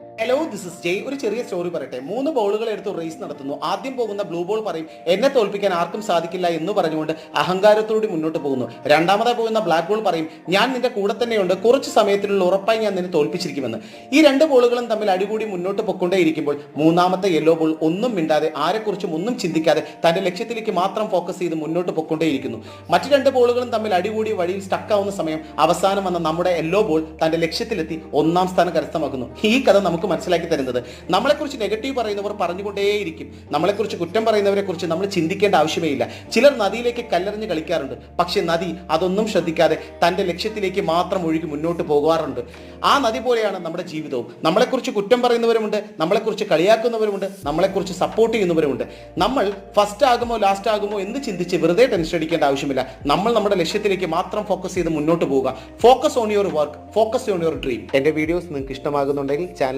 Hello this is ജയ്. ഒരു ചെറിയ story പറയട്ടെ. 3 ബോളുകൾ എടുത്ത് റേസ് നടത്തുന്നു. ആദ്യം പോകുന്ന ബ്ലൂ ബോൾ പറയും എന്നെ തോൽപ്പിക്കാൻ ആർക്കും സാധിക്കില്ല എന്ന് പറഞ്ഞുകൊണ്ട് അഹങ്കാരത്തോടെ മുന്നോട്ട് പോകുന്നു. രണ്ടാമതായി പോകുന്ന ബ്ലാക്ക് ബോൾ പറയും ഞാൻ നിന്റെ കൂടെ തന്നെയുണ്ട്, കുറച്ച് സമയത്തിനുള്ള ഉറപ്പായി ഞാൻ നിന്നെ തോൽപ്പിച്ചിരിക്കുമെന്ന്. ഈ 2 ബോളുകളും തമ്മിൽ അടികൂടി മുന്നോട്ട് പൊക്കൊണ്ടേയിരിക്കുമ്പോൾ മൂന്നാമത്തെ യെല്ലോ ബോൾ ഒന്നും മിണ്ടാതെ ആരെക്കുറിച്ചും ഒന്നും ചിന്തിക്കാതെ തന്റെ ലക്ഷ്യത്തിലേക്ക് മാത്രം ഫോക്കസ് ചെയ്ത് മുന്നോട്ട് പൊക്കൊണ്ടേയിരിക്കുന്നു. മറ്റു 2 ബോളുകളും തമ്മിൽ അടികൂടി വഴിയിൽ സ്റ്റക്കാവുന്ന സമയം അവസാനം വന്ന നമ്മുടെ യെല്ലോ ബോൾ തന്റെ ലക്ഷ്യത്തിലെത്തി 1ാം സ്ഥാനം കരസ്ഥമാക്കുന്നു. ഈ കഥ നമുക്ക് മനസ്സിലാക്കി തരുന്നത് നമ്മളെക്കുറിച്ച് നെഗറ്റീവ് പറയുന്നവർ പറഞ്ഞുകൊണ്ടേയിരിക്കും. നമ്മളെക്കുറിച്ച് കുറ്റം പറയുന്നവരെ കുറിച്ച് നമ്മൾ ചിന്തിക്കേണ്ട ആവശ്യമേ ഇല്ല. ചിലർ നദിയിലേക്ക് കല്ലെറിഞ്ഞ് കളിക്കാറുണ്ട്, പക്ഷെ നദി അതൊന്നും ശ്രദ്ധിക്കാതെ തന്റെ ലക്ഷ്യത്തിലേക്ക് മാത്രം ഒഴുകി മുന്നോട്ട് പോകാറുണ്ട്. ആ നദി പോലെയാണ് നമ്മുടെ ജീവിതവും. നമ്മളെക്കുറിച്ച് കുറ്റം പറയുന്നവരുമുണ്ട്, നമ്മളെക്കുറിച്ച് കളിയാക്കുന്നവരുമുണ്ട്, നമ്മളെക്കുറിച്ച് സപ്പോർട്ട് ചെയ്യുന്നവരുമുണ്ട്. നമ്മൾ ഫസ്റ്റ് ആകുമോ ലാസ്റ്റ് ആകുമോ എന്ന് ചിന്തിച്ച് വെറുതെ ടെൻഷൻ അടിക്കേണ്ട ആവശ്യമില്ല. നമ്മൾ നമ്മുടെ ലക്ഷ്യത്തിലേക്ക് മാത്രം ഫോക്കസ് ചെയ്ത് മുന്നോട്ട് പോവുക. Focus on your work, focus on your dream. എന്റെ വീഡിയോസ് നിങ്ങൾക്ക് ഇഷ്ടമാകുന്നുണ്ടെങ്കിൽ ചാനൽ